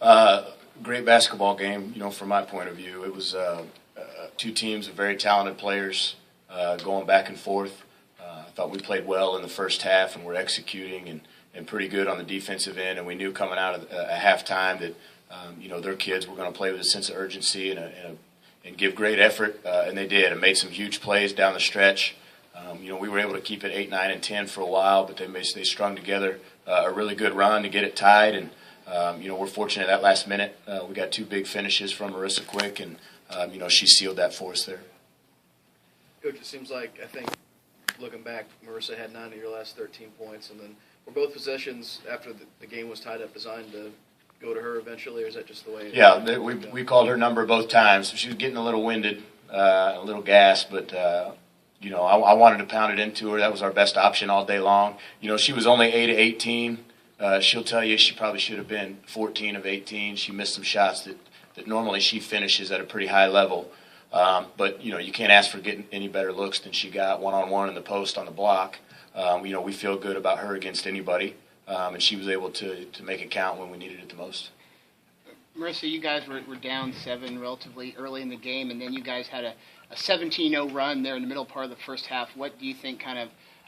Great basketball game, from my point of view. It was two teams of very talented players going back and forth. I thought we played well in the first half and we're executing and pretty good on the defensive end. And we knew coming out of a halftime that, their kids were going to play with a sense of urgency and give great effort, and they did, and made some huge plays down the stretch. We were able to keep it 8, 9, and 10 for a while, but they strung together a really good run to get it tied. And we're fortunate that last minute we got two big finishes from Marissa Quick, and she sealed that for us there. Coach, it seems like, I think, looking back, Marissa had 9 of your last 13 points, and then were both possessions after the game was tied up designed to go to her eventually, or is that just the way? Yeah, we called her number both times. She was getting a little winded, a little gassed, but I wanted to pound it into her. That was our best option all day long. She was only 8 of 18. She'll tell you she probably should have been 14 of 18. She missed some shots that normally she finishes at a pretty high level. But you can't ask for getting any better looks than she got one-on-one in the post on the block. We feel good about her against anybody. And she was able to make it count when we needed it the most. Marissa, you guys were down 7 relatively early in the game, and then you guys had a 17-0 run there in the middle part of the first half. What do you think kind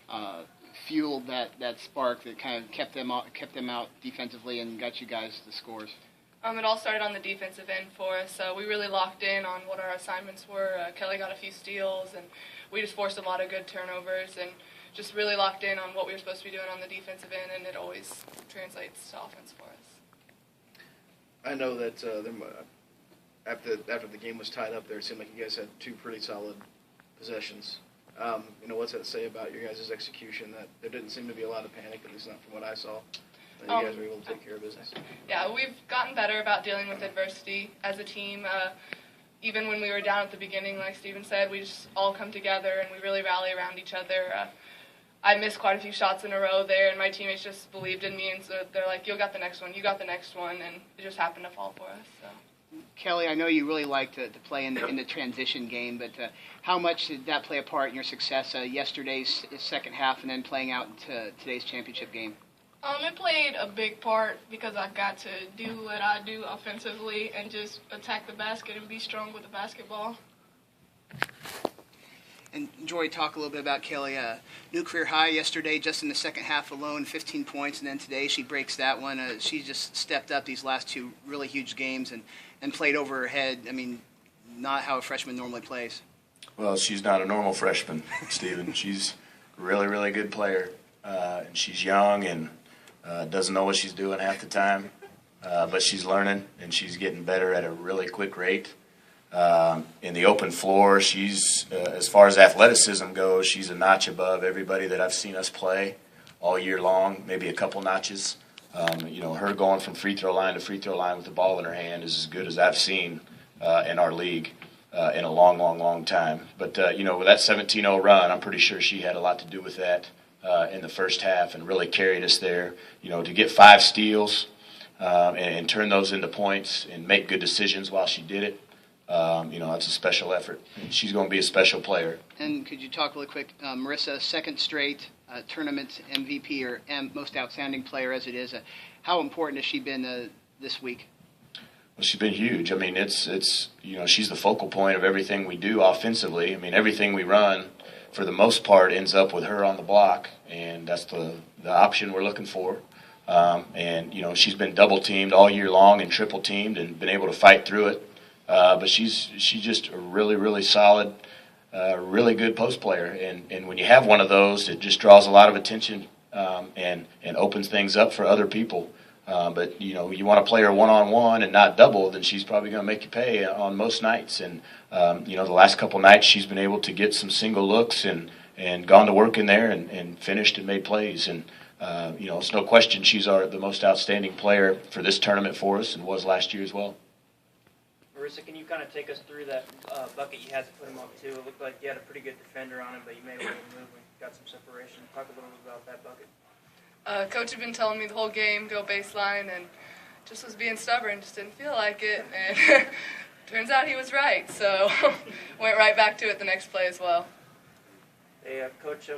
of fueled that spark that kind of kept them out defensively and got you guys the scores? It all started on the defensive end for us. We really locked in on what our assignments were. Kelly got a few steals, and we just forced a lot of good turnovers and just really locked in on what we were supposed to be doing on the defensive end, and it always translates to offense for us. I know that after the game was tied up there, it seemed like you guys had 2 pretty solid possessions. What's that say about your guys' execution, that there didn't seem to be a lot of panic, at least not from what I saw, that you guys were able to take care of business? Yeah, we've gotten better about dealing with adversity as a team. Even when we were down at the beginning, like Steven said, we just all come together and we really rally around each other. I missed quite a few shots in a row there, and my teammates just believed in me, and so they're like, you got the next one, and it just happened to fall for us. So. Kelly, I know you really like to play in the transition game, but how much did that play a part in your success yesterday's second half and then playing out into today's championship game? It played a big part because I got to do what I do offensively and just attack the basket and be strong with the basketball. And Joy, talk a little bit about Kelly. New career high yesterday, just in the second half alone, 15 points, and then today she breaks that one. She just stepped up these last 2 really huge games and played over her head. I mean, not how a freshman normally plays. Well, she's not a normal freshman, Steven. She's a really, really good player, and she's young and doesn't know what she's doing half the time, but she's learning and she's getting better at a really quick rate. In the open floor, she's, as far as athleticism goes, she's a notch above everybody that I've seen us play all year long, maybe a couple notches. Her going from free throw line to free throw line with the ball in her hand is as good as I've seen in our league in a long, long, long time. But, with that 17-0 run, I'm pretty sure she had a lot to do with that in the first half and really carried us there. To get 5 steals and turn those into points and make good decisions while she did it. That's a special effort. She's going to be a special player. And could you talk really quick, Marissa, second straight tournament MVP or most outstanding player as it is. How important has she been this week? Well, she's been huge. I mean, it's she's the focal point of everything we do offensively. I mean, everything we run, for the most part, ends up with her on the block, and that's the option we're looking for. And she's been double teamed all year long and triple teamed and been able to fight through it. But she's just a really, really solid, really good post player. And when you have one of those, it just draws a lot of attention and opens things up for other people. But, you want to play her one-on-one and not double, then she's probably going to make you pay on most nights. And, the last couple nights she's been able to get some single looks and gone to work in there and finished and made plays. And, it's no question she's the most outstanding player for this tournament for us and was last year as well. Marissa, can you kind of take us through that bucket you had to put him up to? It looked like you had a pretty good defender on him, but you made a little move and got some separation. Talk a little bit about that bucket. Coach had been telling me the whole game, go baseline, and just was being stubborn, just didn't feel like it. And turns out he was right, so went right back to it the next play as well. Hey, Coach,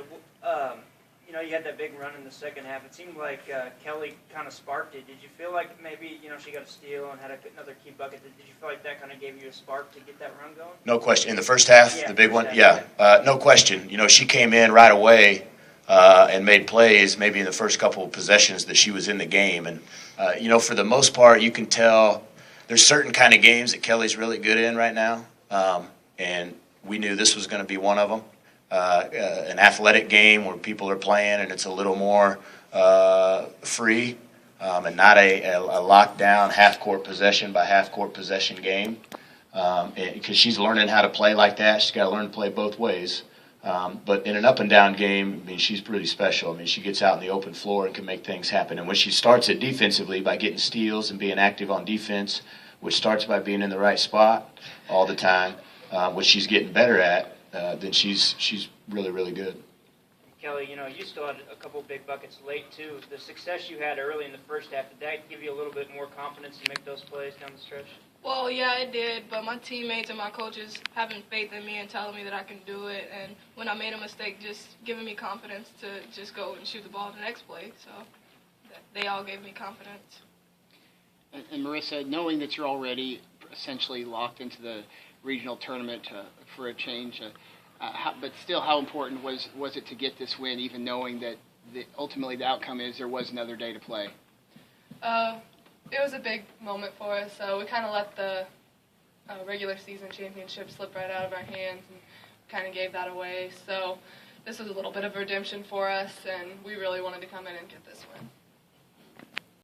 you had that big run in the second half. It seemed like Kelly kind of sparked it. Did you feel like maybe, she got a steal and had another key bucket? Did you feel like that kind of gave you a spark to get that run going? No question. In the first half, Yeah, the big one? half, Yeah, no question. She came in right away and made plays maybe in the first couple of possessions that she was in the game. And, for the most part, you can tell there's certain kind of games that Kelly's really good in right now. And we knew this was going to be one of them. An athletic game where people are playing and it's a little more free and not a lockdown half-court possession by half-court possession game. Because she's learning how to play like that. She's got to learn to play both ways. But in an up-and-down game, she's pretty special. She gets out in the open floor and can make things happen. And when she starts it defensively by getting steals and being active on defense, which starts by being in the right spot all the time, which she's getting better at, then she's really, really good. Kelly, you still had a couple big buckets late, too. The success you had early in the first half, did that give you a little bit more confidence to make those plays down the stretch? Well, yeah, it did, but my teammates and my coaches having faith in me and telling me that I can do it, and when I made a mistake, just giving me confidence to just go and shoot the ball the next play. So they all gave me confidence. And Marissa, knowing that you're already essentially locked into the regional tournament for a change, but still, how important was it to get this win, even knowing that ultimately the outcome is there was another day to play? It was a big moment for us. We kind of let the regular season championship slip right out of our hands and kind of gave that away. So this was a little bit of redemption for us, and we really wanted to come in and get this win.